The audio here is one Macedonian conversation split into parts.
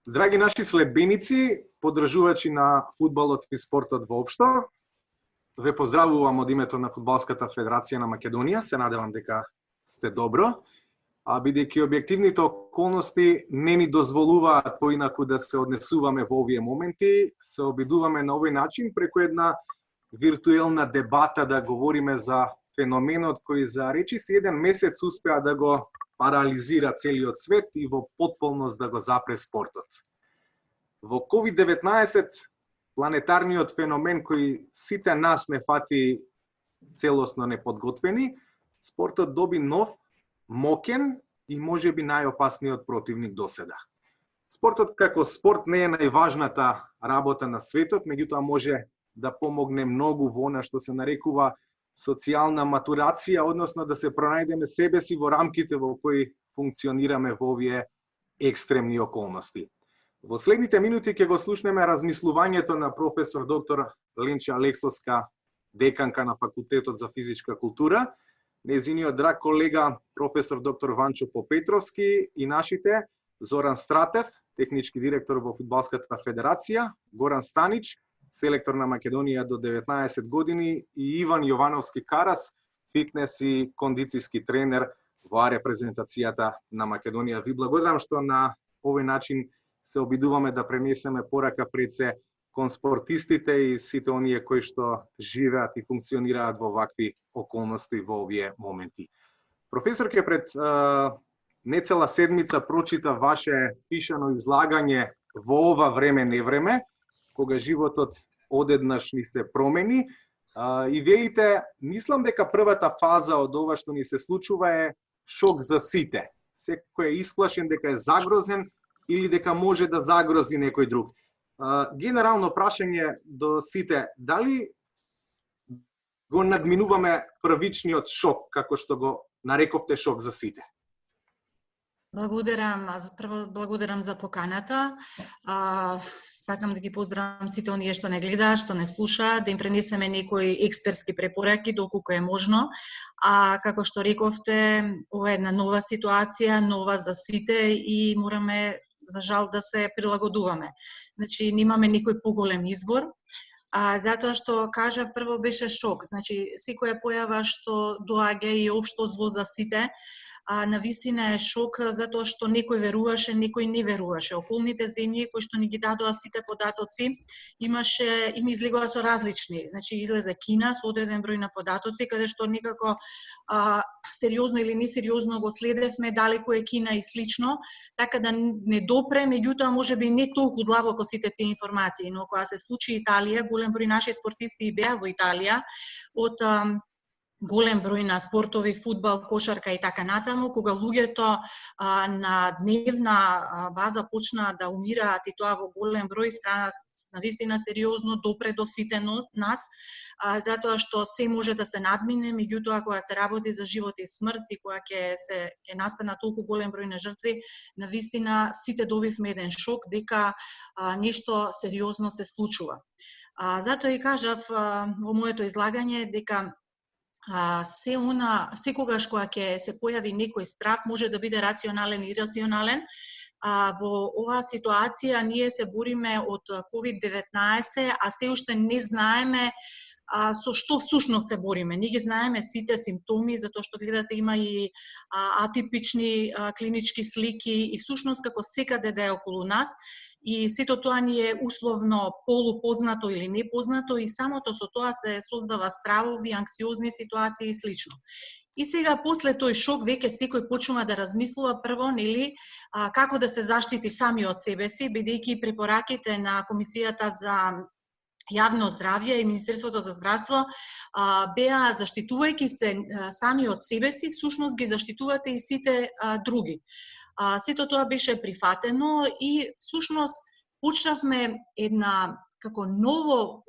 Драги наши следбеници, поддржувачи на фудбалот и спортот воопшто, ве поздравувам од името на Фудбалската федерација на Македонија. Се надевам дека сте добро. А бидејќи објективните околности не ни дозволуваат поинаку да се однесуваме во овие моменти, се обидуваме на овој начин преку една виртуелна дебата да говориме за феноменот кој за речиси еден месец успеа да го парализира целиот свет и во потполност да го запре спортот. Во COVID-19, планетарниот феномен кој сите нас не фати целосно неподготвени, спортот доби нов, мокен и можеби најопасниот противник доседа. Спортот како спорт не е најважната работа на светот, меѓутоа може да помогне многу во она што се нарекува социјална матурација, односно да се пронајдеме себе си во рамките во кои функционираме во овие екстремни околности. Во следните минути ќе го слушнеме размислувањето на професор доктор Ленче Алексовска, деканка на Факултетот за физичка култура, нејзиниот драг колега професор доктор Ванчо Попетровски и нашите Зоран Стратев, технички директор во Фудбалската федерација, Горан Станич, селектор на Македонија до 19 години, и Иван Јовановски Карас, фитнес и кондицијски тренер во репрезентацијата на Македонија. Ви благодарам што на овој начин се обидуваме да пренесеме порака пред се кон спортистите и сите оние кои што живеат и функционираат во вакви околности во овие моменти. Професорке, пред нецела седмица прочита ваше пишано излагање во ова време невреме, кога животот одеднаш ни се промени, и велите, мислам дека првата фаза од ова што ни се случува е шок за сите. Секој е исклашен дека е загрозен или дека може да загрози некој друг. Генерално прашање до сите, дали го надминуваме првичниот шок, како што го нарековте шок за сите? Благодарам. Прво благодарам за поканата. Сакам да ги поздравам сите оние што не гледаат, што не слушаат, да им пренесеме некои експертски препораки доколку е можно. А како што рековте, ова е една нова ситуација, нова за сите и мораме за жал да се прилагодуваме. Значи, немаме никој поголем избор. Затоа што кажав, прво беше шок. Значи, секоја појава што доаѓа и општо зло за сите, навистина е шок затоа што некој веруваше, некој не веруваше. Околните земји кои што ни ги дадоа сите податоци, им излегува со различни. Значи, излезе Кина со одреден број на податоци, каде што некако сериозно или несериозно го следевме, далеку е Кина и слично, така да не допре, меѓутоа можеби не толку длабоко сите тие информации. Но кога се случи Италија, голем број наши спортисти беа во Италија, од голем број на спортови, фудбал, кошарка и така натаму, кога луѓето на дневна база почнаа да умираат и тоа во голем број, страна навистина сериозно допре до сите нас, затоа што се може да се надмине, меѓутоа кога се работи за живот и смрт и кога ќе настана толку голем број на жртви, навистина сите добивме еден шок дека нешто сериозно се случува. Затоа и кажав во моето излагање дека секогаш кога ќе се појави некој страв, може да биде рационален и ирационален. Во оваа ситуација ние се бориме од COVID-19, а се уште не знаеме со што всушност се бориме. Ние ги знаеме сите симптоми, затоа што гледате има и атипични клинички слики и всушност како секаде да е околу нас. И сето тоа ни е условно полупознато или непознато и самото со тоа се создава стравови, анксиозни ситуации и слично. И сега после тој шок веќе секој почнува да размислува прво, нели, како да се заштити сами од себе си, бидејќи препораките на Комисијата за јавно здравје и Министерството за здравство беа заштитувајќи се сами од себе си, всушност ги заштитувате и сите други. Сето тоа беше прифатено и всушност почнавме една како ново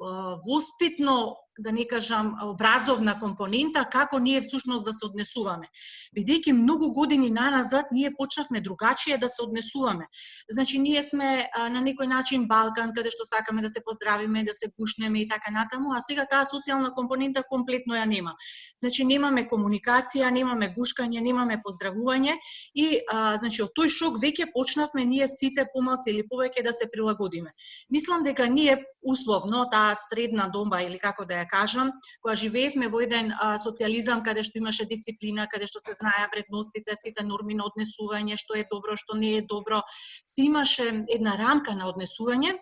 воспитно да не кажам, образовна компонента, како ние всушност да се однесуваме. Бидејќи многу години наназад ние почнавме другачие да се однесуваме. Значи, ние сме на некој начин Балкан, каде што сакаме да се поздравиме, да се гушнеме и така натаму, а сега таа социјална компонента комплетно ја нема. Значи, немаме комуникација, немаме гушкање, немаме поздравување и значи од тој шок веќе почнавме ние сите помалку или повеќе да се прилагодиме. Мислам дека ние условно таа средна доба или како да ја кажам, кога живеевме во еден социјализам каде што имаше дисциплина, каде што се знаеа вредностите, сите норми на однесување, што е добро, што не е добро, си имаше една рамка на однесување.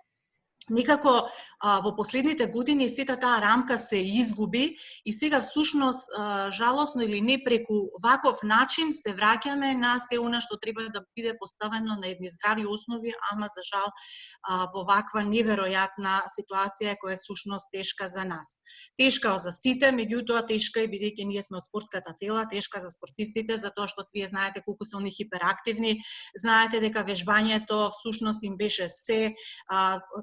Некако во последните години сета таа рамка се изгуби и сега всушност жалосно или не преку ваков начин се враќаме на се она што треба да биде поставено на едни здрави основи, ама за жал во ваква неверојатна ситуација која е всушност тешка за нас. Тешка за сите, меѓутоа тешка и бидејќи ние сме од спортската фела, тешка за спортистите затоа што вие знаете колку се они хиперактивни, знаете дека вежбањето всушност им беше се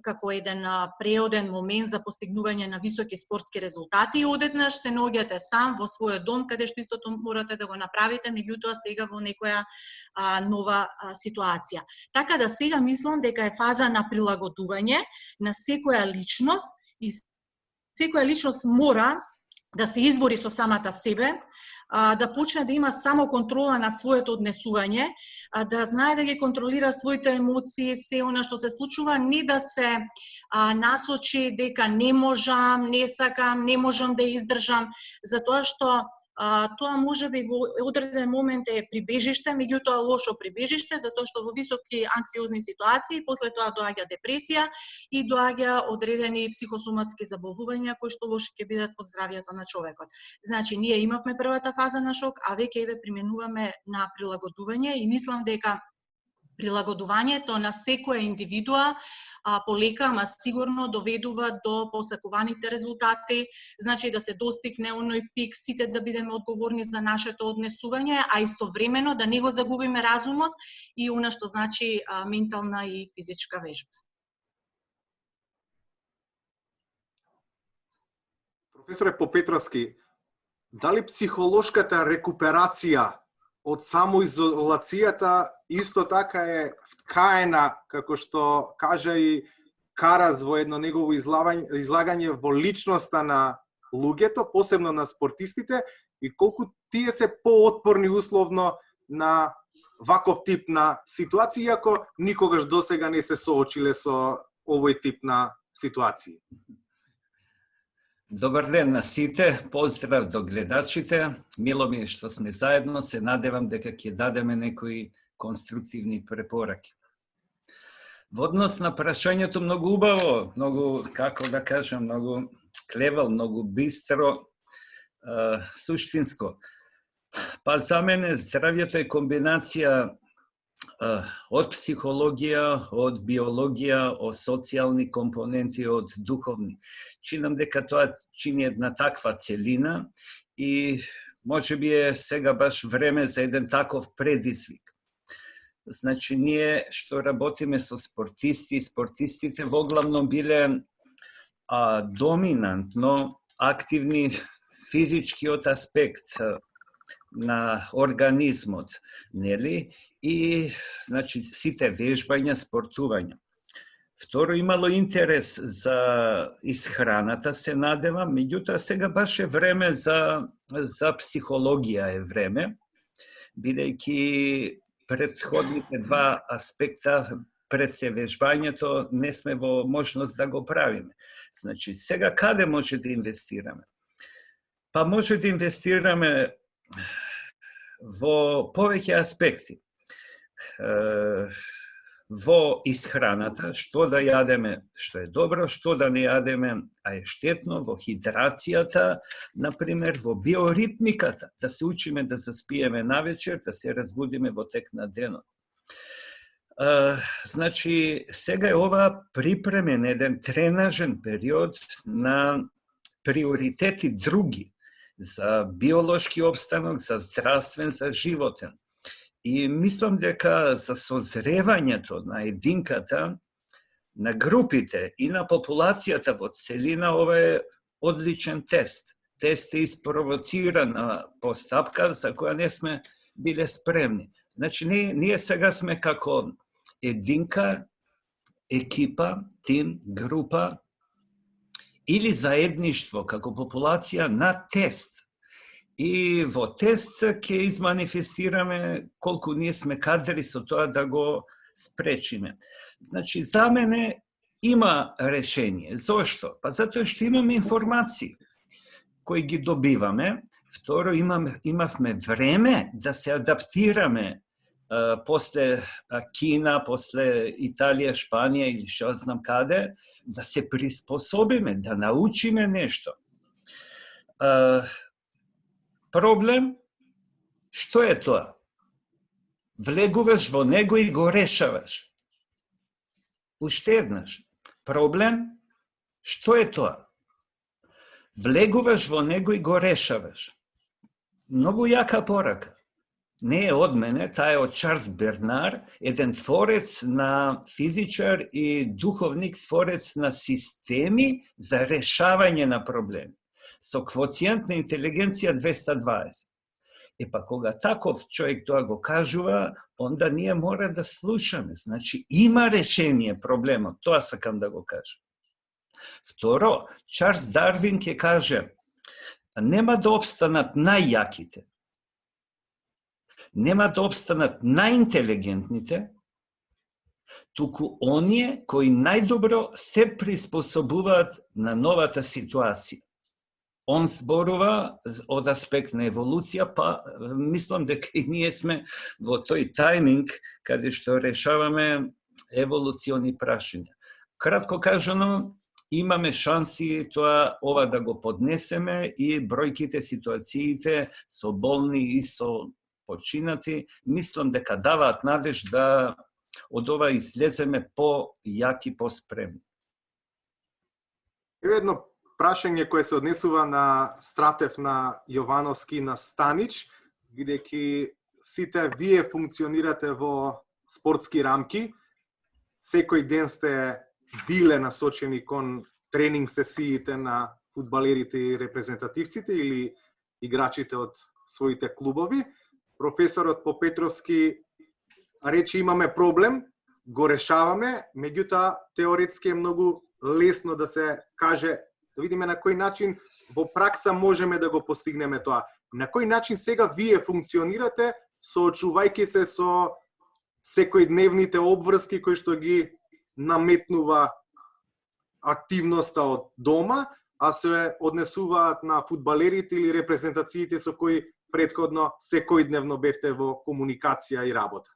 како еден преоден момент за постигнување на високи спортски резултати и одеднаш се наоѓате сам во својот дом каде што истото морате да го направите, меѓутоа сега во некоја нова ситуација. Така да сега мислам дека е фаза на прилагодување на секоја личност и секоја личност мора да се избори со самата себе, да почне да има само контрола над своето однесување, да знае да ги контролира своите емоции, се она што се случува, не да се насочи дека не можам, не сакам, не можам да издржам, затоа што тоа може би во одреден момент е прибежиште, меѓутоа лошо прибежиште, затоа што во високи анксиозни ситуации после тоа доаѓа депресија и доаѓа одредени психосоматски заболувања кои што лоши ќе бидат по здравјето на човекот. Значи, ние имавме првата фаза на шок, а веќе еве применуваме на прилагодување и мислам дека прилагодувањето на секоја индивидуа полека, ама сигурно доведува до посакуваните резултати, значи да се достигне оној пик, сите да бидеме одговорни за нашето однесување, а истовремено да не го загубиме разумот и она што значи ментална и физичка вежба. Професоре Попетровски, дали психолошката рекуперација од самоизолацијата исто така е вткаена, како што кажа и Карас во едно негово излагање во личноста на луѓето, посебно на спортистите, и колку тие се поотпорни условно на ваков тип на ситуации, иако никогаш досега не се соочиле со овој тип на ситуации. Добар ден на сите, поздрав до гледачите. Мило ми е што сме заедно, се надевам дека ќе дадеме некои конструктивни препораки. Во однос на прашањето многу убаво, многу, како да кажам, многу клевал, многу бистро, суштинско. Па за мене здравјето е комбинација од психологија, од биологија, од социјални компоненти, од духовни. Чинам дека тоа чини една таква целина и може би е сега баш време за еден таков предизвик. Значи, ние што работиме со спортисти, спортистите воглавно биле доминантно активни физичкиот аспект на организмот, нели? И, значи, сите вежбања, спортувања. Второ, имало интерес за исхраната, се надевам, меѓутоа сега баш е време за психологија е време, бидејќи претходните два аспекта пред се вежбањето не сме во можност да го правиме. Значи, сега каде може да инвестираме? Па може да инвестираме во повеќе аспекти. Во исхраната, што да јадеме, што е добро, што да не јадеме, а е штетно, во хидрацијата, например, во биоритмиката, да се учиме да заспиеме навечер, да се разбудиме во тек на денот. Значи, сега е ова припремен еден тренажен период на приоритети други, за биолошки обстанок, за здравствен, за животен. И мислам дека за созревањето на единката, на групите и на популацијата во целина, ова е одличен тест. Тест е испровоцирана постапка за која не сме биле спремни. Значи, ние сега сме како единка, екипа, тим, група или заедништво како популација на тест. И во тест ќе изманифестираме колку ние сме кадри со тоа да го спречиме. Значи, за мене има решение. Зошто? Па затоа што имаме информации кои ги добиваме. Второ, имавме време да се адаптираме после Кина, после Италија, Шпанија или што знам каде, да се приспособиме, да научиме нешто. Проблем, што е тоа? Влегуваш во него и го решаваш. Уште еднаш. Проблем, што е тоа? Влегуваш во него и го решаваш. Многу јака порака. Не е од мене, таа е од Чарлз Бернар, еден творец на физичар и духовник, творец на системи за решавање на проблеми. Со квоциент на интелигенција 220. Па кога таков човек тоа го кажува, онда ние мора да слушаме. Значи, има решение проблемот, тоа сакам да го кажам. Второ, Чарлз Дарвин ќе каже, нема да обстанат најјаките, нема да обстанат најинтелигентните, туку оние кои најдобро се приспособуваат на новата ситуација. Он зборува од аспект на еволуција, па мислам дека и ние сме во тој тајминг каде што решаваме еволуциони прашања. Кратко кажано, имаме шанси ова да го поднесеме и бројките, ситуациите со болни и со починати, мислам дека даваат надеж да од ова излеземе по-јаки, по-спремни. Еве едно прашање кое се однесува на Стратев, на Јовановски, на Станич, бидејќи сите вие функционирате во спортски рамки, секој ден сте биле насочени кон тренинг сесиите на фудбалерите и репрезентативците или играчите од своите клубови. Професорот Попетровски рече имаме проблем, го решаваме, меѓутоа теоретски е многу лесно да се каже, да видиме на кој начин во пракса можеме да го постигнеме тоа. На кој начин сега вие функционирате, соочувајќи се со секојдневните обврски кои што ги наметнува активноста од дома, а се однесуваат на фудбалерите или репрезентациите со кои претходно секојдневно бевте во комуникација и работа.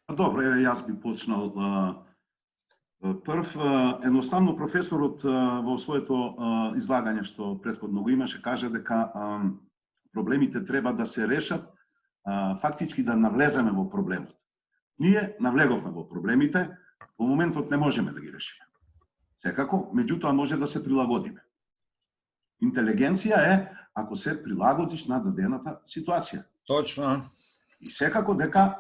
Добро, јас би почнал. Прв, едноставно професорот во своето излагање што претходно го имаше, каже дека проблемите треба да се решат, фактички да навлеземе во проблемот. Ние навлеговме во проблемите, во моментот не можеме да ги решиме. Секако, меѓутоа може да се прилагодиме. Интелигенција е ако се прилагодиш на дадената ситуација. Точно. И секако дека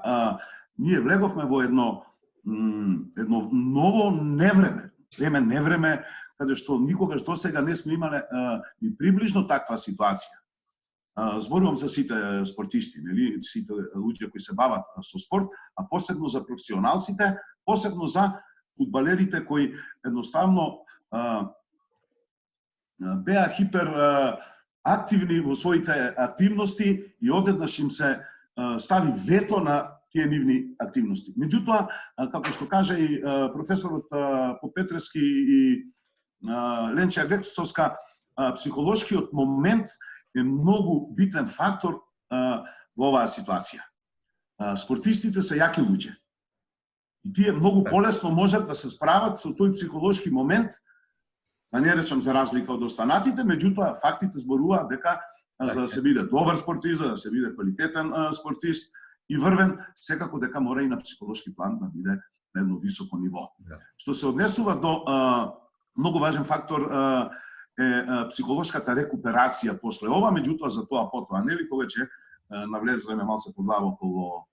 ние влеговме во едно ново невреме. Невреме каде што никогаш досега не сме имале ни приближно таква ситуација. Зборувам за сите спортисти, нели, сите луѓе кои се бават со спорт, а посебно за професионалците, посебно за фудбалерите кои едноставно беа хипер активни во своите активности и одеднаш им се стави вето на тие нивни активности. Меѓутоа, како што кажа и професорот Попетровски и Ленча Грецовска, психолошкиот момент е многу битен фактор во оваа ситуација. Спортистите се јаки луѓе. И тие многу полесно можат да се справат со тој психолошки момент, да не речам за разлика од останатите, меѓутоа фактите зборуваат дека за да се биде добар спортист, за да се биде квалитетен спортист и врвен, секако дека мора и на психолошки план да биде на едно високо ниво. Што се однесува до многу важен фактор е психолошката рекуперација после ова, меѓутоа за тоа потоа, нели, кога ќе навлеземе малце подлабоко во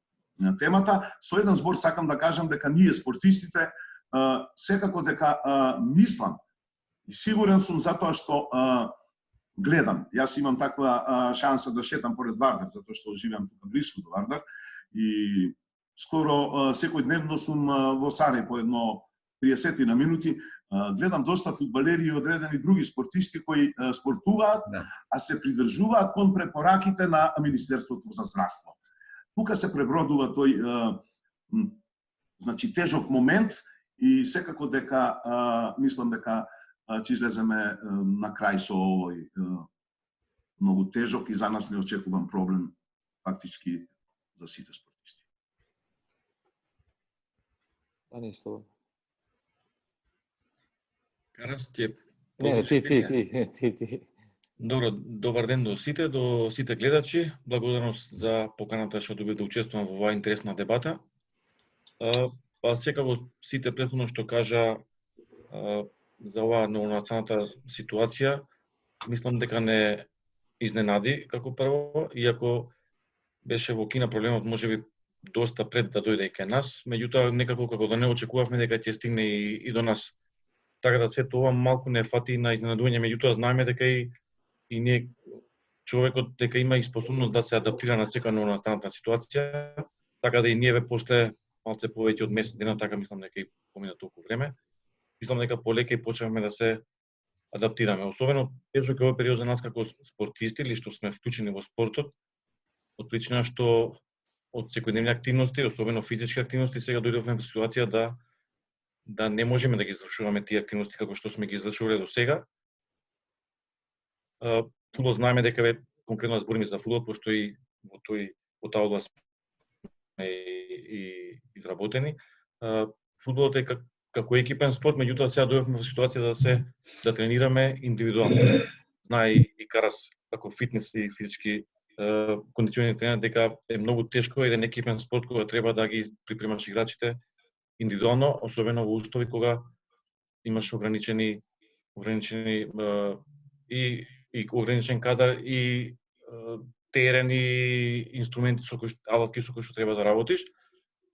темата. Со еден збор сакам да кажам дека ние спортистите секако дека мислам И сигурен сум затоа што гледам. Јас имам таква шанса да шетам поред Вардар, затоа што живеам тука близко до Вардар. И скоро секојдневно сум во Сарај по едно 30 на минути. Гледам доста фудбалери и одредени други спортисти кои спортуваат, а се придржуваат кон препораките на Министерството за здравство. Тука се пребродува тој значи тежок момент и секако дека мислам дека ќе излеземе на крај со овој многу тежок и за нас неочекуван проблем фактички за сите спортисти. Дани Слободно. Карас ќе Не, ти. Добро, добар ден до сите гледачи. Благодарност за поканата што доби да учествувам во оваа интересна дебата. Па секако сите претходно што кажа за оваа новонастаната ситуација, мислам дека не изненади како прво, иако беше во Кина проблемот можеби доста пред да дојде и кај нас, меѓутоа некако како да не очекувавме дека ќе стигне и до нас. Така да сето ова малку не фати на изненадување, меѓутоа знаеме дека и ние човекот дека има и способност да се адаптира на секоја новонастаната ситуација, така да и ние после малце повеќе од месец дена, така мислам дека и помина толку време, мислам дека полека и почнавме да се адаптираме. Особено тежок е овој период за нас како спортисти или што сме вклучени во спортот, од причина што од секојдневни активности, особено физички активности, сега дојдовме во ситуација да не можеме да ги извршуваме тие активности како што сме ги извршувале до сега. Фудбал знаеме дека конкретно збориме за фудбал, пошто и во таа област и изработени. Фудбалот е како екипен спорт, меѓутоа сега дојдовме во ситуација да тренираме индивидуално. Знае и Карас како фитнес и физички кондиционирани тренер дека е многу тешко еден екипен спорт кога треба да ги припремаш играчите индивидуално, особено во услови кога имаш ограничени и ограничен кадар и терен и инструменти алатки со кои што треба да работиш.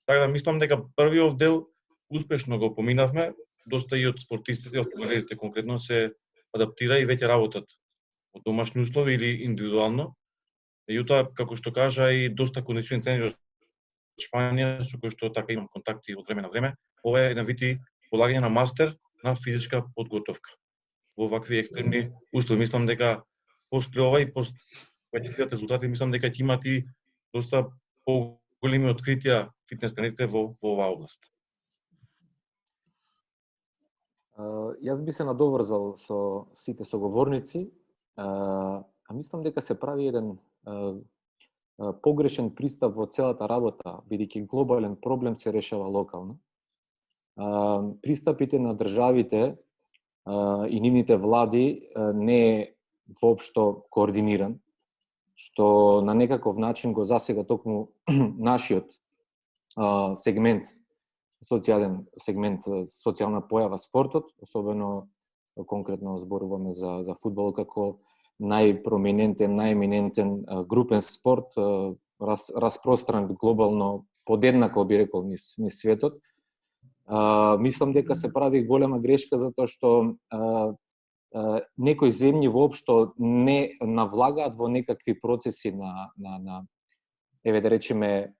Така да мислам дека првиот дел успешно го поминавме, доста и од спортистите, од фудбалерите конкретно се адаптира и веќе работат во домашни услови или индивидуално. Меѓутоа, како што кажа и доста кондициони тренери од Шпанија, со кои што така имам контакти од време на време, ова е еден вид полагање на мастер на физичка подготовка во вакви екстремни услови. Мислам дека после ова и после кога ќе видат резултати, мислам дека ќе имат и доста поголеми откритија фитнес тренерите во оваа област. Јас би се надоврзал со сите соговорници, а мислам дека се прави еден погрешен пристап во целата работа, бидејќи глобален проблем се решава локално. Пристапите на државите и нивните влади не е воопшто координиран, што на некаков начин го засега токму нашиот сегмент, социјален сегмент, социјална појава спортот, особено конкретно зборуваме за фудбал како најпроминентен, најеминентен групен спорт, распростран глобално подеднакво би рекол низ светот. Мислам дека се прави голема грешка затоа што некои земји воопшто не навлагаат во некакви процеси на еве да речеме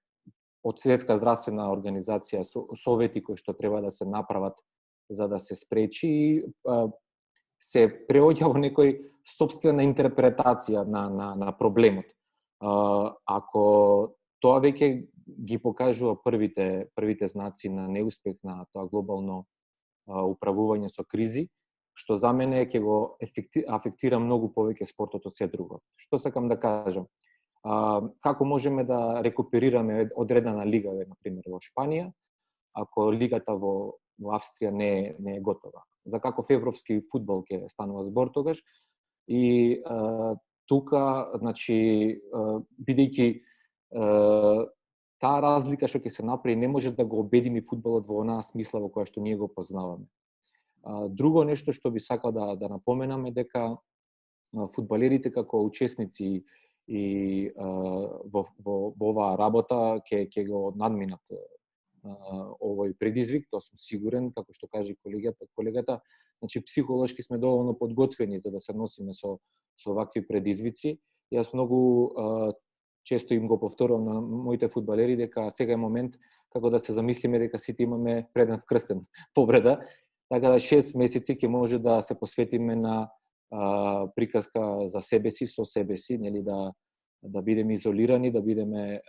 од Светска здравствена организација совети кои што треба да се направат за да се спречи и се преоѓа во некој сопствена интерпретација на проблемот. Ако тоа веќе ги покажува првите знаци на неуспех на тоа глобално управување со кризи, што за мене ќе го афектира многу повеќе спортот од се друго. Што сакам да кажам? Како можеме да рекуперираме одредена лига, например, во Шпанија, ако лигата во Австрија не е готова? За каков европски фудбал ќе станува збор тогаш? И тука, значи, бидејќи таа разлика што ќе се направи не може да го обедини фудбалот во онаа смисла во која што ние го познаваме. Друго нешто што би сакал да напоменам е дека фудбалерите како учесници и во оваа работа ќе го надминат овој предизвик, тоа сум сигурен, како што кажа колегата. Значи, психолошки сме доволно подготвени за да се носиме со вакви предизвици. Јас многу често им го повторувам на моите фудбалери дека сега е момент како да се замислиме дека сите имаме преден крстен повреда, така да 6 месеци ќе може да се посветиме на приказка за себе си, со себе си, нели, да бидеме изолирани, да бидеме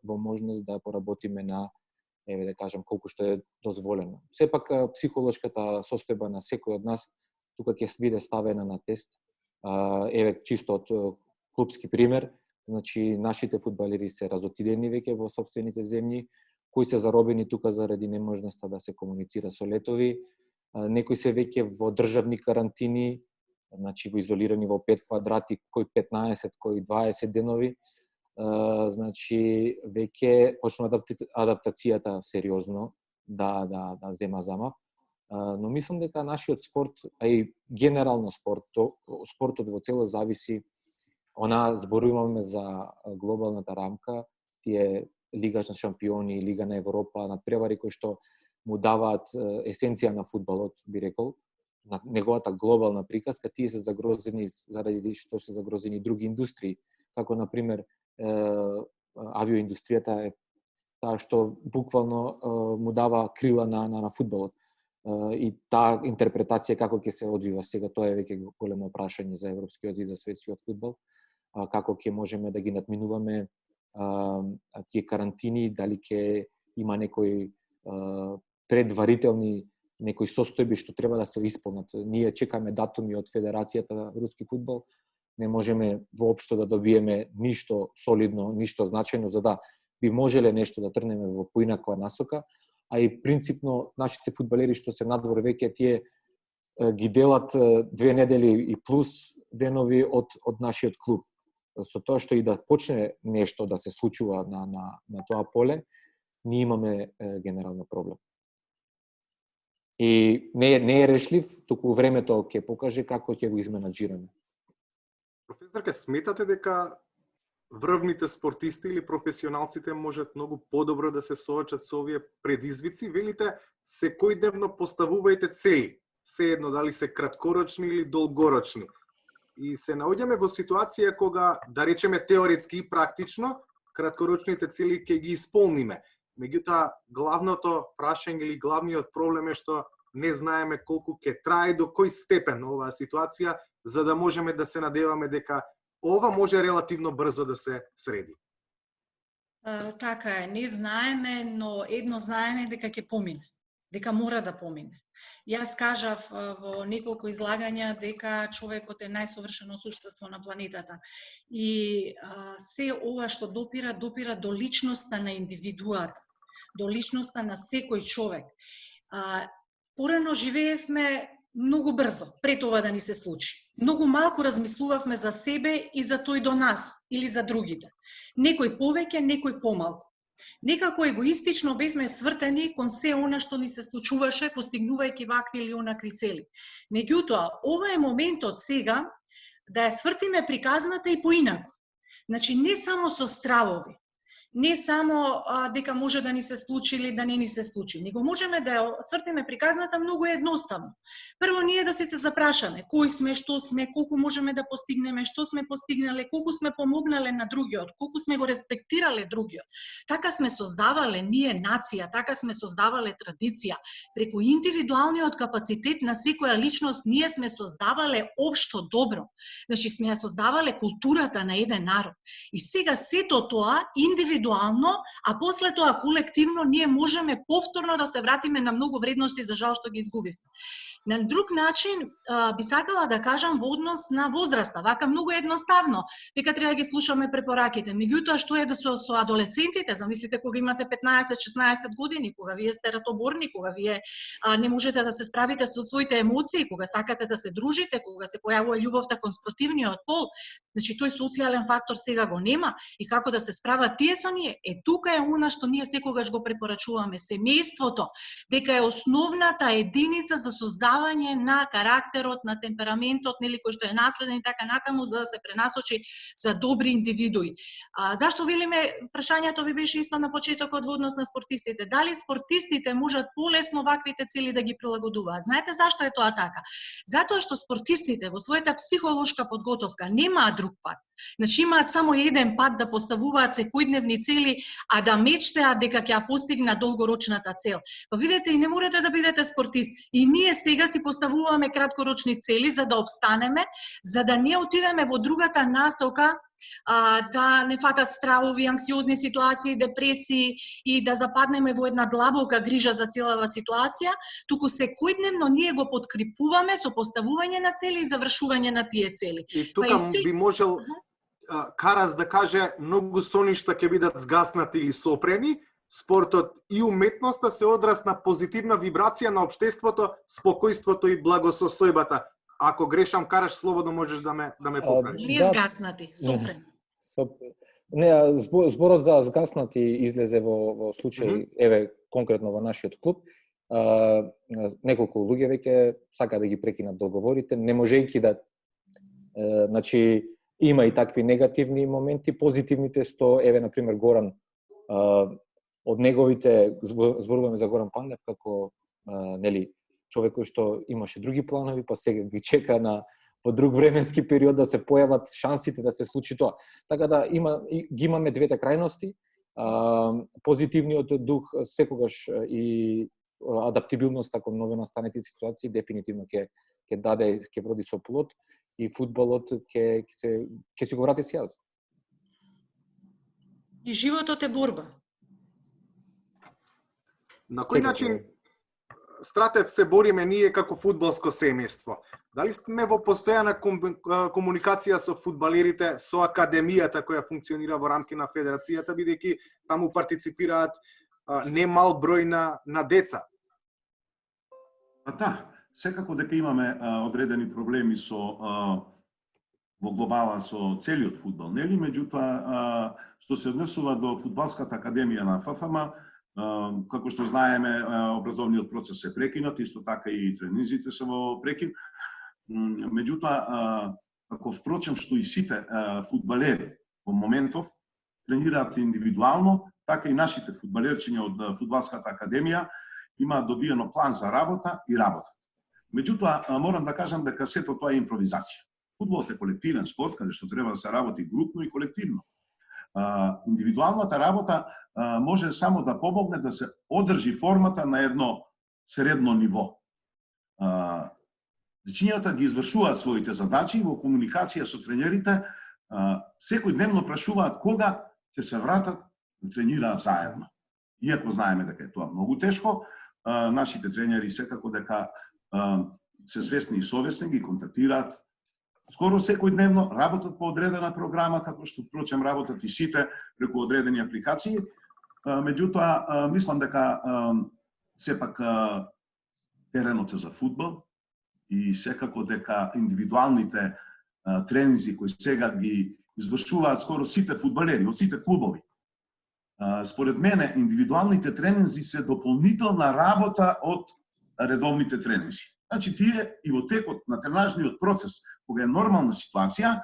во можност да поработиме на, да кажам, колку што е дозволено. Сепак психолошката состојба на секој од нас тука ќе биде ставена на тест. Чисто од клубски пример, значи нашите фудбалери се разотидени веќе во сопствените земји, кои се заробени тука заради неможноста да се комуницира со летови, некои се веќе во државни карантини, значи во изолирани во 5 квадрати, кој 15, кој 20 денови, значи веќе почна адаптацијата сериозно да зема замав. Но мислам дека нашиот спорт, а и генерално спортот во цело зависи, зборуваме за глобалната рамка, тие Лига на шампиони, Лига на Европа, надпревари кои што му даваат есенција на фудбалот, би рекол, на неговата глобална приказка, тие се загрозени заради што се загрозени други индустрии, како на пример авиоиндустријата е таа што буквално му дава крила на фудбалот. И таа интерпретација како ќе се одвива сега, тоа е веќе големо прашање за европскиот и за светскиот фудбал, како ќе можеме да ги надминуваме тие карантини, дали ќе има некои предварителни некои состојби што треба да се исполнат. Ние чекаме датуми од Федерацијата руски фудбал, не можеме воопшто да добиеме ништо солидно, ништо значајно за да би можеле нешто да трнеме во поинаква насока, а и принципно нашите фудбалери што се надвор веќе тие ги делат 2 недели и плюс денови од нашиот клуб. Со тоа што и да почне нешто да се случува на тоа поле, ние имаме генерално проблем. И не е решлив, туку времето ќе покаже како ќе го изменаџираме. Професорке, сметате дека врвните спортисти или професионалците можат многу подобро да се соочат со овие предизвици? Велите, секојдневно поставувајте цели, сеедно дали се краткорочни или долгорочни. И се наоѓаме во ситуација кога, да речеме теоретски и практично, краткорочните цели ќе ги исполниме. Меѓутоа, главното прашање или главниот проблем е што не знаеме колку ќе трае, до кој степен оваа ситуација, за да можеме да се надеваме дека ова може релативно брзо да се среди. Така е, не знаеме, но едно знаеме дека ќе помине, дека мора да помине. Јас кажав во неколку излагања дека човекот е најсовршено суштество на планетата. И се ова што допира до личноста на индивидуата, до личноста на секој човек. Порано живеевме многу брзо, пред ова да ни се случи. Многу малку размислувавме за себе и за тој до нас, или за другите. Некој повеќе, некој помалку. Некако егоистично бевме свртени кон се она што ни се случуваше, постигнувајќи вакви или онакви цели. Меѓутоа, ова е моментот сега да ја свртиме приказната и поинаку. Значи, не само со стравови, не само дека може да ни се случи или да не ни се случи, него можеме да ја свртиме приказната многу едноставно. Прво ние да се запрашаме кои сме, што сме, колку можеме да постигнеме, што сме постигнале, колку сме помогнале на другиот, колку сме го респектирале другиот. Така сме создавале ние нација, така сме создавале традиција. Преку индивидуалниот капацитет на секоја личност ние сме создавале општо добро. Значи сме ја создавале културата на еден народ. И сега сето тоа индивидуално, а после тоа колективно, ние можеме повторно да се вратиме на многу вредности, за жал што ги изгубивме. На друг начин, би сакала да кажам во однос на возраста, вака многу едноставно, дека треба да ги слушаме препораките. Меѓутоа, што е да со адолесцентите, замислите кога имате 15-16 години, кога вие сте ратоборни, кога вие не можете да се справите со своите емоции, кога сакате да се дружите, кога се појавува љубовта кон спротивниот пол, значи тој социјален фактор сега го нема и како да се справат тие со прашање е тука е она што ние секогаш го препорачуваме, семејството, дека е основната единица за создавање на карактерот, на темпераментот, нели, кој што е наследен и така натаму, за да се пренасочи за добри индивидуи. Зашто велиме, прашањето ви беше исто на почетокот во однос на спортистите. Дали спортистите можат полесно ваквите цели да ги прилагодуваат? Знаете зашто е тоа така? Затоа што спортистите во својата психолошка подготовка немаат друг пат. Значи имаат само еден пат да поставуваат секојдневни цели, а да мечтаат дека ќе ја постигнат долгорочната цел. Па видете, и не морате да бидете спортист. И ние сега си поставуваме краткорочни цели за да обстанеме, за да не отидеме во другата насока, да не фатат стравови, анксиозни ситуации, депресии и да западнеме во една длабока грижа за целава ситуација, туку секојдневно ние го подкрепуваме со поставување на цели и завршување на тие цели. И тука би можел Карас да каже многу соништа ќе бидат згаснати или сопрени, спортот и уметноста се одраз на позитивна вибрација на општеството, спокојството и благосостојбата. Ако грешам, Караш, слободно можеш да ме поправиш. Не згаснати, сопрени. Не, зборот за згаснати излезе во случај, еве, конкретно во нашиот клуб. Неколку луѓе веќе сака да ги прекинат договорите, не можејќи да, значи, има и такви негативни моменти, позитивните што, еве, например, Горан, од неговите, зборуваме за Горан Пандев, како, нели, човек кој што имаше други планови, па сега ги чека во друг временски период да се појават шансите да се случи тоа. Така да ги имаме двете крајности. Позитивниот дух секогаш и адаптибилноста кон новонастанати ситуации дефинитивно ќе вроди со плод и фудбалот ќе си го врати сјаот. И животот е борба. На кој начин, Стратев, се бориме ние како фудбалско семејство? Дали сме во постојана комуникација со фудбалерите, со академијата која функционира во рамки на федерацијата, бидејќи таму партиципираат немал број на деца? Да, секако дека имаме одредени проблеми во глобала со целиот фудбал, нели? Меѓутоа, што се однесува до фудбалската академија на ФФМ, како што знаеме, образовниот процес е прекинат, исто така и тренинзите се во прекин. Меѓутоа, како впрочем што и сите фудбалери во моментов тренираат индивидуално, така и нашите фудбалерчиња од фудбалската академија имаат добиено план за работа и работат. Меѓутоа, морам да кажам дека сето тоа е импровизација. Фудбалот е колективен спорт, каде што треба да се работи групно и колективно. Индивидуалната работа може само да помогне да се одржи формата на едно средно ниво. Дечињата ги извршуваат своите задачи во комуникација со тренерите, секој дневно прашуваат кога ќе се вратат да тренираат заедно. Иако знаеме дека е тоа многу тешко, нашите тренери секако дека се свесни и совесни, ги контактираат скоро секој дневно, работат по одредена програма, како што впрочем работат и сите преку одредени апликации. Меѓутоа, мислам дека сепак теренот е за фудбал и секако дека индивидуалните тренинзи кои сега ги извршуваат скоро сите фудбалери од сите клубови. Според мене, индивидуалните тренинзи се дополнителна работа од редовните тренинзи. Значи, тие и во текот на тренажниот процес, кога е нормална ситуација,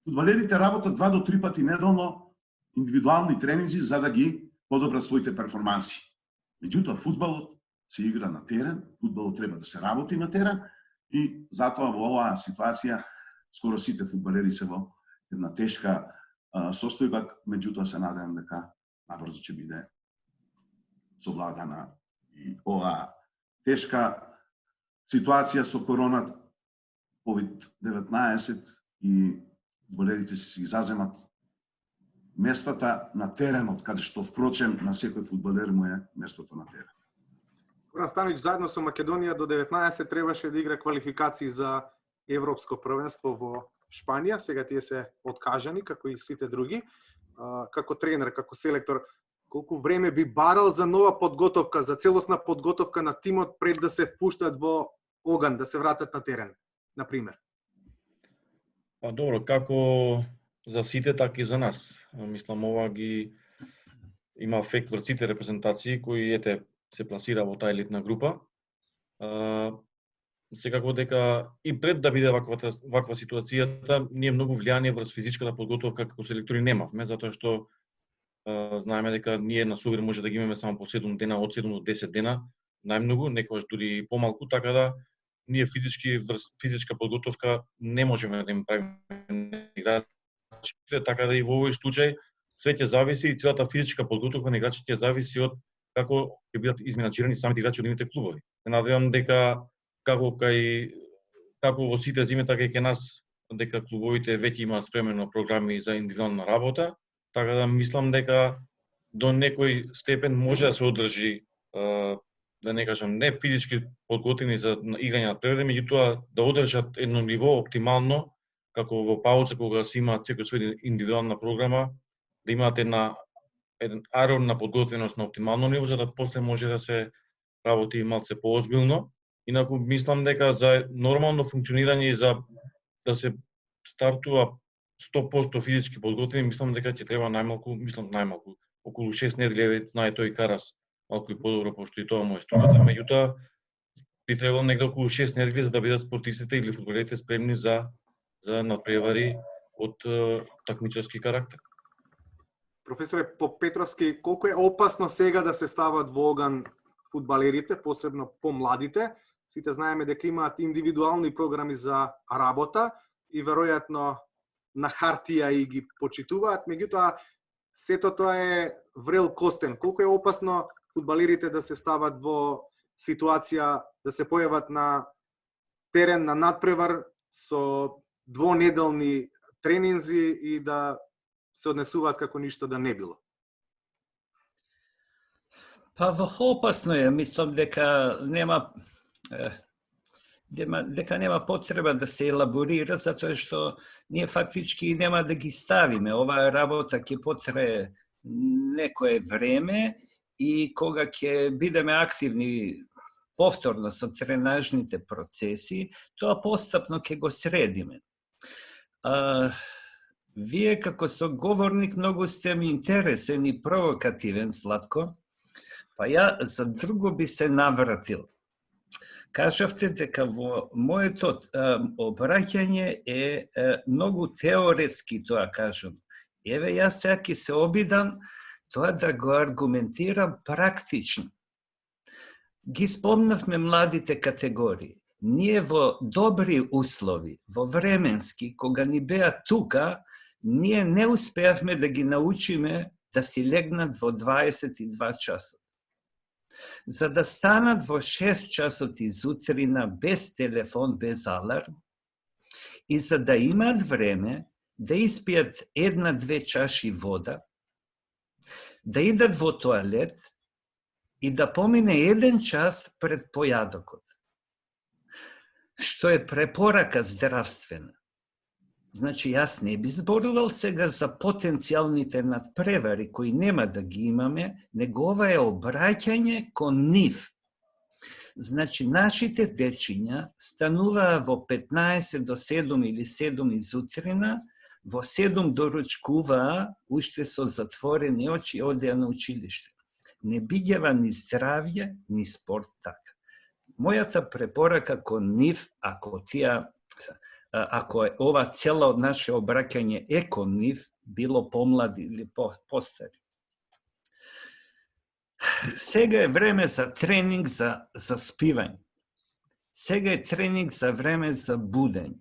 фудбалерите работат 2 до 3 пати неделно индивидуални тренинзи за да ги подобрат своите перформанси. Меѓутоа, фудбалот се игра на терен, фудбалот треба да се работи на терен и затоа во оваа ситуација скоро сите фудбалери се во една тешка состојба, меѓутоа се надевам дека набрзо ќе биде совладана и оваа тешка ситуација со корона COVID-19 и фудбалерите си изаземат местата на теренот, каде што впрочем на секој фудбалер му е местото на терен. Горан Становиќ заедно со Македонија до 19 требаше да игра квалификации за Европско првенство во Шпанија, сега тие се откажани, како и сите други. Како тренер, како селектор, колку време би барал за нова подготовка, за целосна подготовка на тимот пред да се впуштат во оган, да се вратат на терен, например? Па добро, како за сите, така и за нас. Мислам, ова ги има ефект врз сите репрезентации кои се пласира во таа елитна група. Секако дека и пред да биде ваква ситуацијата, ние многу влијание врз физичката подготовка како селектори немавме, затоа што знаеме дека ние на Собир може да ги имаме само по 7 дена, од 7 до 10 дена, најмногу, некогаш дури помалку, така да ние физичка подготовка не можеме да им правиме играчите, така да и во овој случај све ќе зависи и целата физичка подготовка на играчите ќе зависи од како ќе бидат изменаџирани самите играчи од нивните клубови. Се надевам дека како во сите зиме, така и кај нас, дека клубовите веќе имаат спремено програми за индивидуална работа, така да мислам дека до некој степен може да се одржи, да не кажам, не физички подготвени за играње на превреди, меѓутоа да одржат едно ниво оптимално, како во пауза кога се имаат секој своја индивидуална програма, да имаат еден арон на подготвеност на оптимално ниво, за да после може да се работи малце поозбилно. Инаку мислам дека за нормално функционирање и за да се стартува 100% физички подготвени, мислам дека ќе треба најмалку околу 6 недели, знае тој Карас малку и подобро, пошто и тоа му е стругата, меѓутоа би требало негде околу 6 недели за да бидат спортистите или фудбалерите спремни за надпревари од такмичарски карактер. Професоре, по Петровски, колку е опасно сега да се стават во оган фудбалерите, посебно помладите? Сите знаеме дека имаат индивидуални програми за работа и веројатно на хартија и ги почитуваат, меѓутоа сето тоа е врел костен. Колку е опасно фудбалерите да се стават во ситуација да се појават на терен на надпревар со двонеделни тренинзи и да се однесуваат како ништо да не било? Па опасно е, мислам дека нема потреба да се елаборира, затоа што ние фактички нема да ги ставиме. Оваа работа ќе потрае некое време и кога ќе бидеме активни повторно со тренажните процеси, тоа постапно ќе го средиме. Вие како соговорник многу сте ми интересен и провокативен, Златко, па ја за друго би се навратил. Кажавте дека во моето обраќање е многу теоретски, тоа кажам. Еве, јас сега ќе се обидам тоа да го аргументирам практично. Ги спомнавме младите категории. Ние во добри услови, во временски, кога ни беа тука, ние не успеавме да ги научиме да си легнат во 22 часот. За да станат во 6 часот изутрина, без телефон, без аларм, и за да имаат време да испијат 1-2 чаши вода, да идат во тоалет и да помине 1 час пред појадокот. Што е препорака здравствена. Значи, јас не би зборувал сега за потенцијалните надпревари кои нема да ги имаме, него ова е обраќање кон нив. Значи, нашите дечиња стануваа во 15 до 7 или 7 изутрина, во 7 доручкуваа, уште со затворени очи, одеа на училиште. Не биѓава ни здравје, ни спорт така. Мојата препорака кон нив, ако ова цело наше обраќање е кон нив, било помлади или постари. Сега е време за тренинг за спивање. Сега е тренинг за време за будење.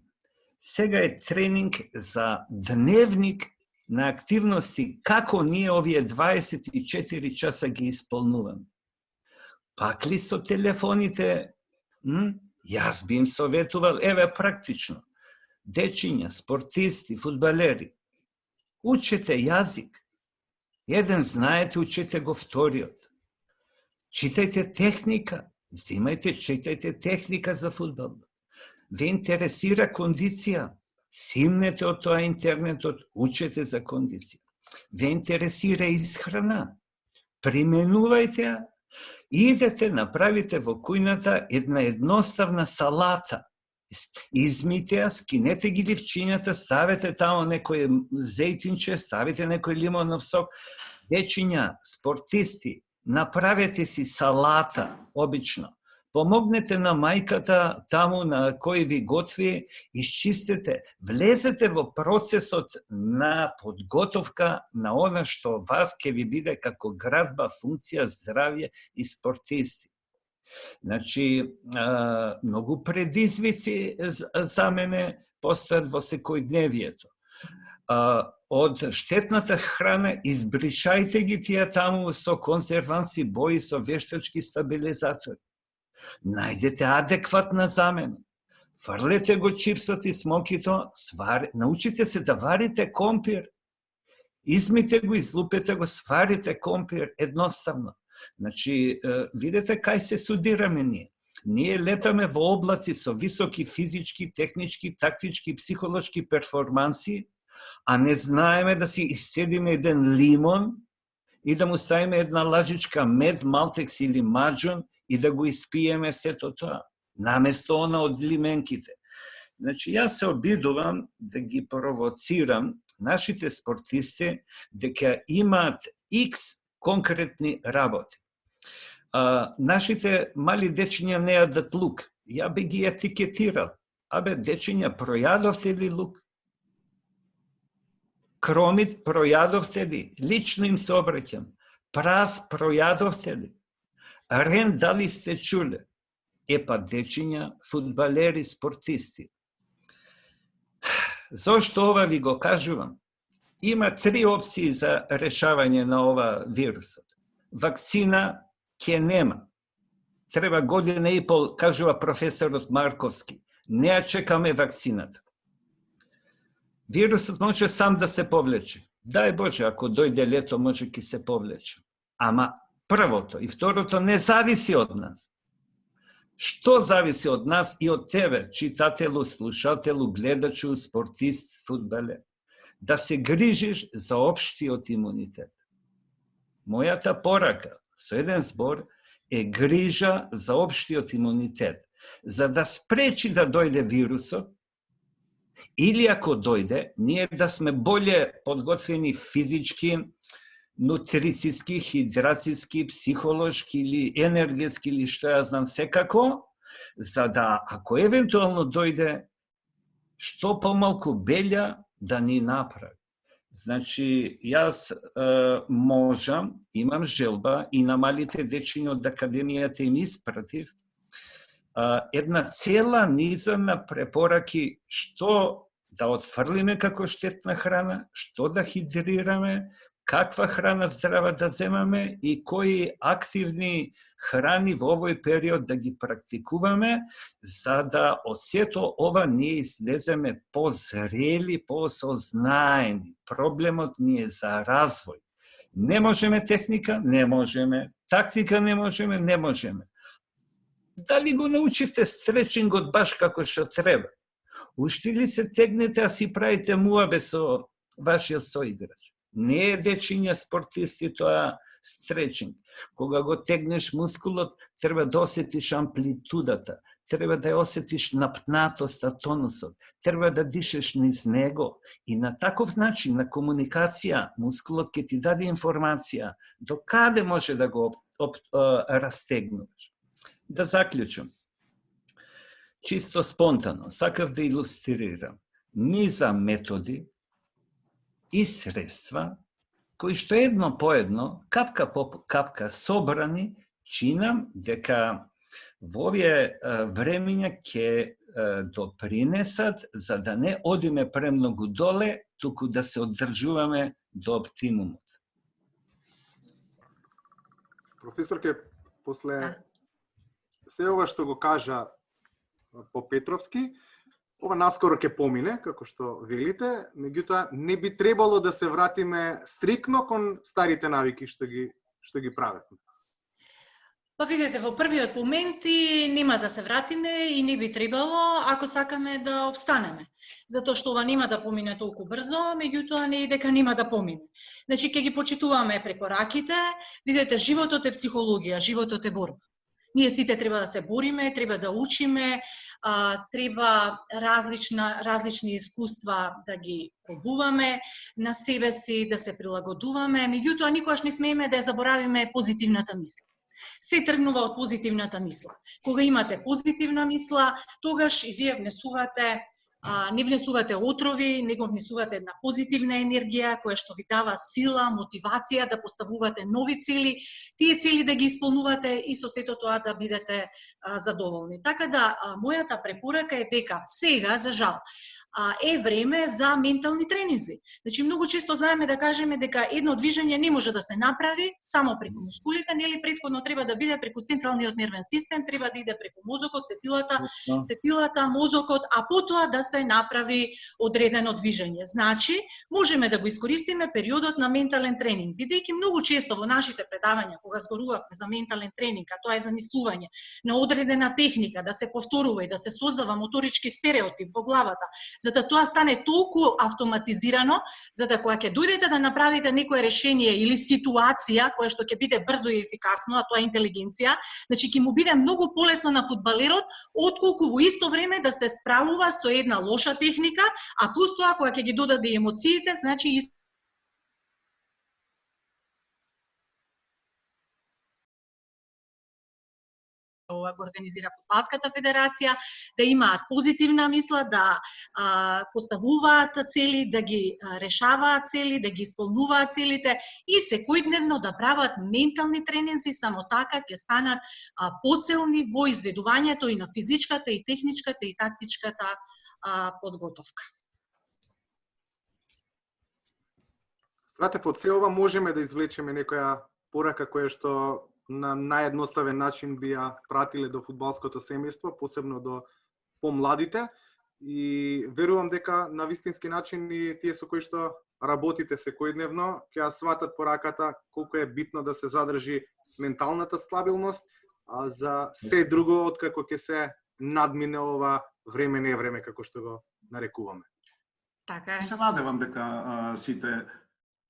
Сега е тренинг за дневник на активности, како ние овие 24 часа ги исполнуваме. Пак ли со телефоните? Јас би им советувал, еве практично. Дечиња, спортисти, фудбалери, учете јазик. Еден знаете, учете го вториот. Читајте техника, читајте техника за фудбал. Ве интересира кондиција, симнете од тоа интернетот, учете за кондиција. Ве интересира исхрана, применувајте ја, идете, направите во кујната една едноставна салата. Измите ја, скинете ги ливчињата, ставете тамо некој зејтинче, ставите некој лимонов сок. Дечиња, спортисти, направете си салата, обично. Помогнете на мајката таму на кој ви готви, исчистете, влезете во процесот на подготовка на она што вас ќе ви биде како градба, функција, здравје и спортисти. Значи, многу предизвици за мене постојат во секојдневието. Од штетната храна избришајте ги тие таму со конзерванси, бои, со вештачки стабилизатори. Најдете адекватна замена. Фрлете го чипсот и смокито, научите се да варите компир. Измите го, излупете го, сварите компир едноставно. Значи, видете кај се судираме ние. Ние летаме во облаци со високи физички, технички, тактички, психолошки перформанси, а не знаеме да си исцедиме еден лимон и да му ставиме една лажичка мед, малтекс или маџон и да го испиеме сето тоа, наместо она од лименките. Значи, јас се обидувам да ги провоцирам нашите спортисти дека имаат X конкретни работи. Нашите мали дечиња не јадат лук. Ја би ги етикетирал. Абе, дечиња, пројадовте ли лук? Кромит, пројадовте ли? Лично им се обраќам. Прас, пројадовте ли? Рен, дали сте чуле? Епа, дечиња, фудбалери, спортисти. Зошто ова ви го кажувам? Има 3 опции за решавање на ова вирусот. Вакцина ќе нема. Треба година и пол, кажува професорот Марковски. Не ја чекаме вакцината. Вирусот може сам да се повлече. Дај Боже, ако дојде лето, може ќе се повлече. Ама првото и второто не зависи од нас. Што зависи од нас и од тебе, читателу, слушателу, гледачу, спортист, фудбалер? Да се грижиш за општиот имунитет. Мојата порака со еден збор е грижа за општиот имунитет, за да спречи да дојде вирусот, или ако дојде, ние да сме боле подготвени физички, нутрицијски, хидрацијски, психолошки или енергетски или што ја знам секако, за да ако евентуално дојде, што помалку белја да ни направи. Значи, јас можам, имам желба и на малите дечиња од Академијата им испратив една цела низа на препораки што да отфрлиме како штетна храна, што да хидрираме, каква храна здрава да земаме и кои активни храни во овој период да ги практикуваме, за да од сето ова ние излеземе позрели, поосознаени. Проблемот ни е за развој. Не можеме техника? Не можеме. Тактика не можеме? Не можеме. Дали го научивте стречингот баш како што треба? Уште ли се тегнете, а си правите муабе со вашиот соиграч? Не е дечиња спортисти тоа стречинг. Кога го тегнеш мускулот, треба да осетиш амплитудата, треба да ја осетиш напнатоста, тонусот, треба да дишеш низ него и на таков начин, на комуникација, мускулот ќе ти даде информација до каде може да го растегнуваш. Да заклучам. Чисто спонтано, сакав да илустрирам низа методи и средства кои што едно по едно, капка по капка собрани, чинам дека во овие времења ќе допринесат за да не одиме премногу доле, туку да се одржуваме до оптимумот. Професорке, после се ова што го кажа по Петровски, ова наскоро ќе помине, како што велите, меѓутоа не би требало да се вратиме стрикно кон старите навики што ги правевме. Па видете, во првиот момент и нема да се вратиме и не би требало ако сакаме да обстанеме. Затоа што ова нема да помине толку брзо, меѓутоа не и дека нема да помине. Значи, ќе ги почитуваме препораките, видете, животот е психологија, животот е борба. Ние сите треба да се бориме, треба да учиме, треба различни искуства да ги пробуваме на себе си, да се прилагодуваме, меѓутоа никогаш не смееме да ја заборавиме позитивната мисла. Се тргнува од позитивната мисла. Кога имате позитивна мисла, тогаш и вие не внесувате отрови, него внесувате една позитивна енергија која што ви дава сила, мотивација да поставувате нови цели, тие цели да ги исполнувате и со сето тоа да бидете задоволни. Така да, мојата препорака е дека сега, за жал, е време за ментални тренинзи. Значи, многу често знаеме да кажеме дека едно движење не може да се направи само преку мускулите, нели претходно треба да биде преку централниот нервен систем, треба да иде преку мозокот, сетилата, мозокот, а потоа да се направи одредено движење. Значи, можеме да го искористиме периодот на ментален тренинг, бидејќи многу често во нашите предавања кога зборувавме за ментален тренинг, а тоа е замислување на одредена техника, да се повторува и да се создава моторички стереотип во главата, за да тоа стане толку автоматизирано, за да кога ќе дојдете да направите некое решение или ситуација која што ќе биде брзо и ефикасно, а тоа е интелигенција, значи ќе му биде многу полесно на фудбалерот отколку во исто време да се справува со една лоша техника, а плюс тоа кога ќе ги додаде емоциите, значи го организира Фудбалската федерација, да имаат позитивна мисла, да поставуваат цели, да ги решаваат цели, да ги исполнуваат целите и секојдневно да прават ментални тренинзи, само така ќе станат посилни во изведувањето и на физичката, и техничката, и тактичката подготовка. Страте, од се ова можеме да извлечеме некоја порака која што на наједноставен начин би ја пратиле до фудбалското семејство, посебно до помладите, и верувам дека на вистински начин и тие со кои што работите секојдневно ќе ја сватат пораката колку е битно да се задржи менталната стабилност, а за се друго откако ќе се надмине ова време не време како што го нарекуваме. Така е. Се надевам дека сите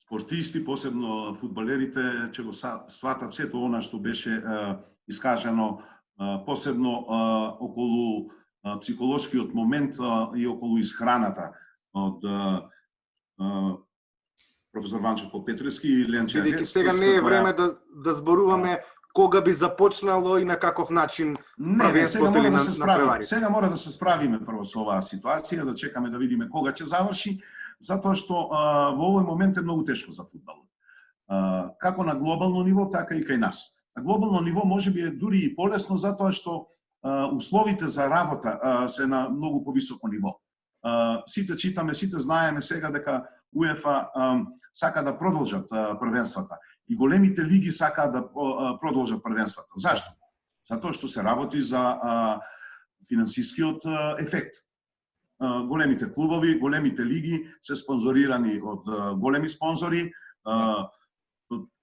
спортисти, посебно фудбалерите, ќе го сватат сето она што беше искажано, посебно околу психолошкиот момент и околу исхраната од професор Ванчо Попетрески и Ленче. Бидејќи сега не е време да зборуваме кога би започнало и на каков начин првенството или на преварите. Сега мора да се справиме прво со оваа ситуација, да чекаме да видиме кога ќе заврши, затоа што во овој момент е многу тешко за фудбалот. Како на глобално ниво, така и кај нас. На глобално ниво можеби е дури и полесно, затоа што условите за работа се на многу повисоко ниво. Сите читаме, сите знаеме сега дека УЕФА сака да продолжат првенствата и големите лиги сакаат да продолжат првенствата. Зашто? Затоа што се работи за финансискиот ефект. Големите клубови, големите лиги се спонзорирани од големи спонзори,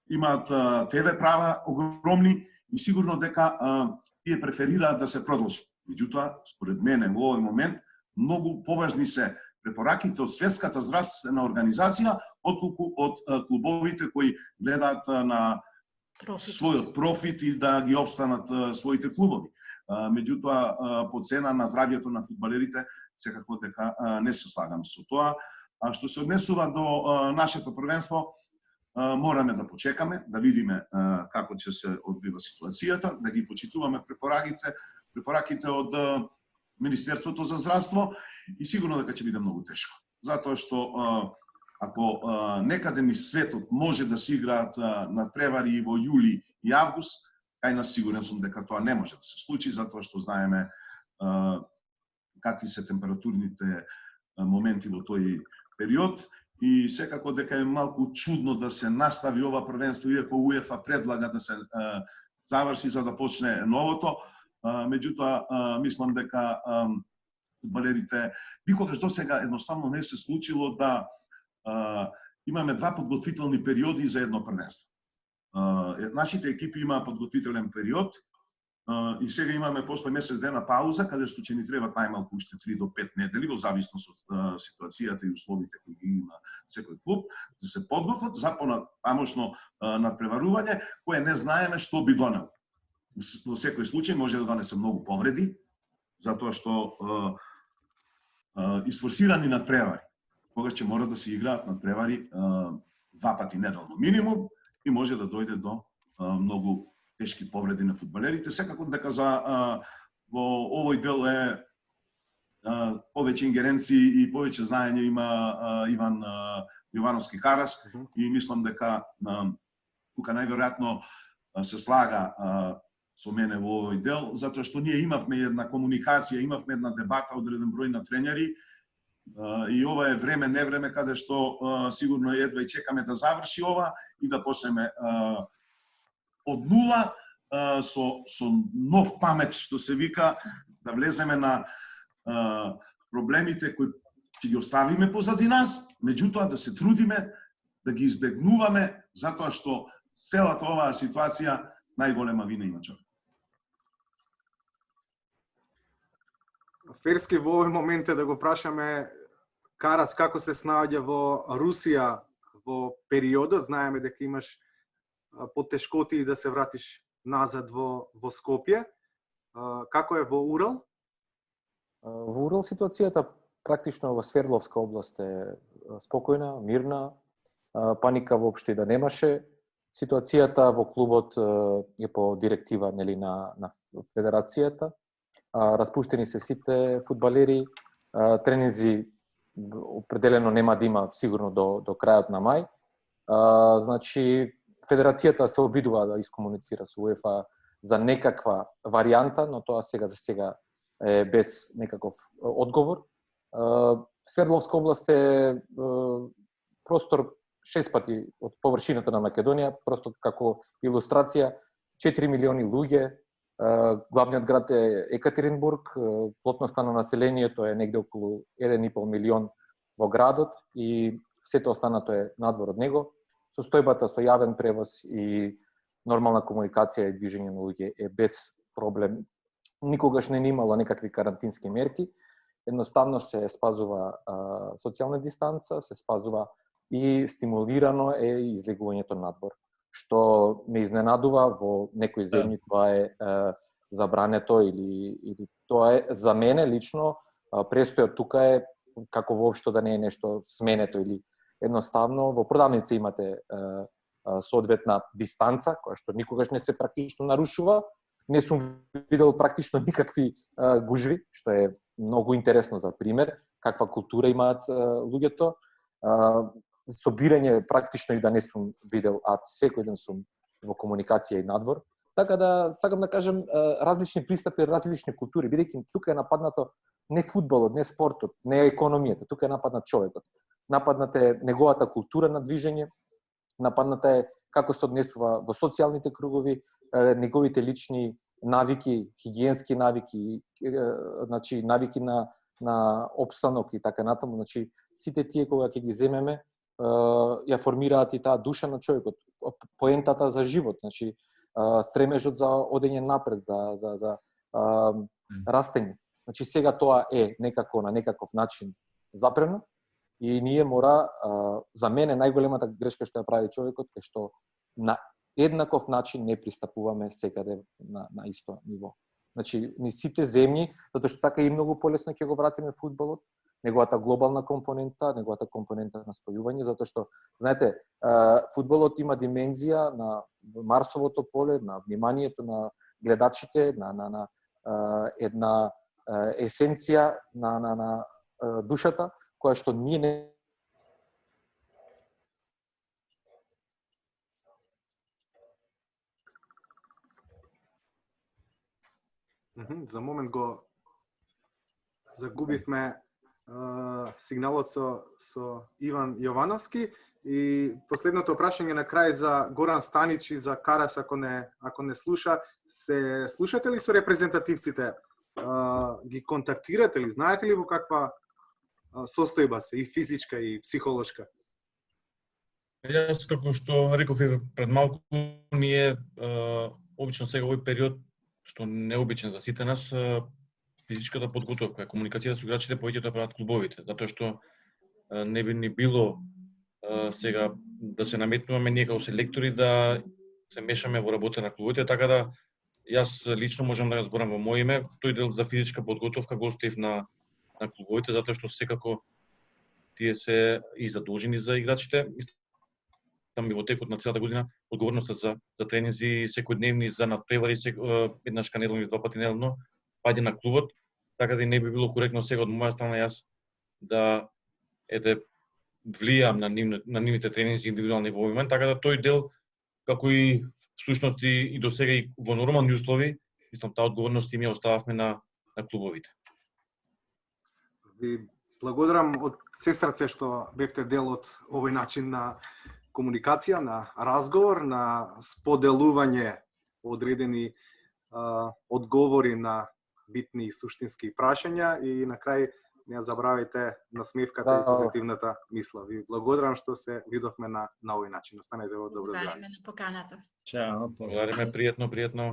имаат ТВ права огромни и сигурно дека тие преферираат да се продолжи. Меѓутоа, според мене во овој момент многу поважни се препораките од Светската здравствена организација отколку од клубовите кои гледаат на својот профит и да ги опстанат своите клубови. Меѓутоа, по цена на здравјето на фудбалерите, секако дека не се слагам со тоа. А што се однесува до нашето првенство, мораме да почекаме, да видиме како ќе се одвива ситуацијата, да ги почитуваме препораките од Министерството за здравство и сигурно дека ќе биде многу тешко. Затоа што ако некаде низ светот може да се играат надпревари во јули и август, кај нас сигурен сум дека тоа не може да се случи, затоа што знаеме какви се температурните моменти во тој период и секако дека е малку чудно да се настави ова првенство, иако УЕФА предлага да се заврши за да почне новото. Меѓутоа, мислам дека фудбалерите никогаш досега едноставно не се случило да имаме два подготвителни периоди за едно првенство. Нашите екипи имаа подготвителен период и сега имаме после месец дена пауза, каде што ќе ни требат најмалку уште 3 до 5 недели, во зависност од ситуацијата и условите кои ги има секој клуб, да се подготват за понатамошно надпреварување, кое не знаеме што би донело. во секој случај може да донесе многу повреди, затоа што изфорсирани надпревари, когаш ќе мора да се играат надпревари 2 пати неделно минимум и може да дојде до многу тешки повреди на фудбалерите. Секако дека во овој дел е повеќе ингеренции и повеќе знаење има Иван Јовановски Карас и мислам дека тука најверојатно се слага со мене во овој дел, затоа што ние имавме една комуникација, имавме една дебата одреден број на тренери и ова е време, не време каде што сигурно едва и чекаме да заврши ова и да почнеме од нула со нов памет, што се вика, да влеземе на проблемите кои ќе ги оставиме позади нас, меѓутоа да се трудиме да ги избегнуваме, затоа што целата оваа ситуација најголема вина има човек. Ферски во овој момент е да го прашаме Карас како се снаоѓа во Русија во периодот. Знаеме дека имаш потешкоти да се вратиш назад во Скопје. Како е во Урал? Во Урал ситуацијата практично во Свердловска област е спокојна, мирна, паника воопшто да немаше. Ситуацијата во клубот е по директива на федерацијата. Распуштени се сите фудбалери, тренинзи определено нема да има сигурно до крајот на мај. Значи федерацијата се обидува да искомуницира со УЕФА за некаква варијанта, но тоа за сега е без некаков одговор. Свердловска област е простор 6 пати од површината на Македонија, просто како илустрација, 4 милиони луѓе, главниот град е Екатеринбург, плотноста на населението е негде околу 1,5 милион во градот и сето останато е надвор од него. Состојбата со јавен превоз и нормална комуникација и движење на луѓе е без проблем. Никогаш не имало некакви карантински мерки, едноставно се спазува социјална дистанца, се спазува и стимулирано е излегувањето надвор. Што ме изненадува, во некои земји тоа е забрането или тоа е за мене лично престојот тука е како воопшто да не е нешто сменето или едноставно во продавница имате соодветна дистанца која што никогаш не се практично нарушува. Не сум видел практично никакви гужви, што е многу интересно за пример, каква култура имаат луѓето. Собирање практично и да не сум видел, а секој ден сум во комуникација и надвор. Така да сакам да кажем различни пристапи, различни култури, бидејќи тука е нападнато не фудбалот, не спортот, не економијата, тука е нападнат човекот. Нападната е неговата култура на движење, нападната е како се однесува во социјалните кругови, неговите лични навики, хигиенски навики, значи навики на опстанок и така натаму, значи сите тие кога ќе ги земеме ја формираат и таа душа на човекот, поентата за живот, значи стремежот за одење напред, за растење. Значи сега тоа е некако на некаков начин запрено и ние мора, за мене најголемата грешка што ја прави човекот е што на еднаков начин не пристапуваме секаде на исто ниво. Значи ни сите земји, затоа што така и многу полесно ќе го вратиме фудбалот, неговата глобална компонента, неговата компонента на спојување, затоа што, знаете, фудбалот има димензија на Марсовото поле, на вниманието на гледачите, на една есенција на душата, која што ние не За момент го загубивме сигналот со Иван Јовановски и последното прашање на крај за Горан Станич и за Карас, ако не слуша, се слушате ли со репрезентативците? Ги контактирате ли? Знаете ли во каква состојба се, и физичка и психолошка? Јас, како што реков и пред малку, ние обично сега овој период, што необичен за сите нас, физичката подготовка, комуникацијата со играчите повеќе да прават клубовите, затоа што не би ни било сега да се наметнуваме ние како селектори да се мешаме во работа на клубовите, така да Јас лично можам да разборам во моје име, тој дел за физичка подготовка го оставив на клубовите, затоа што секако тие се и задолжени за играчите. Там и во текот на целата година одговорноста за тренинзи секојдневни, за надпревари еднаш неделно или 2 пати неделно паѓа на клубот, така да и не би било коректно сега од моја страна јас да влијам на нивните тренинзи индивидуални во момент, така да тој дел како и всушност и до сега и во нормални услови, мислам таа одговорност им ја остававме на клубовите. Ви благодарам од се срце што бевте дел од овој начин на комуникација, на разговор, на споделување одредени одговори на битни и суштински прашања и на крај не забравяйте насмевката и позитивната мисла. Ви благодарам што се видовме на овој начин. Останете во добро здравје. Благодариме на поканата. Чао. Благодариме, пријатно.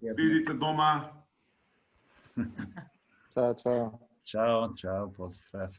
Видите дома. Чао, чао. Чао, поздрав.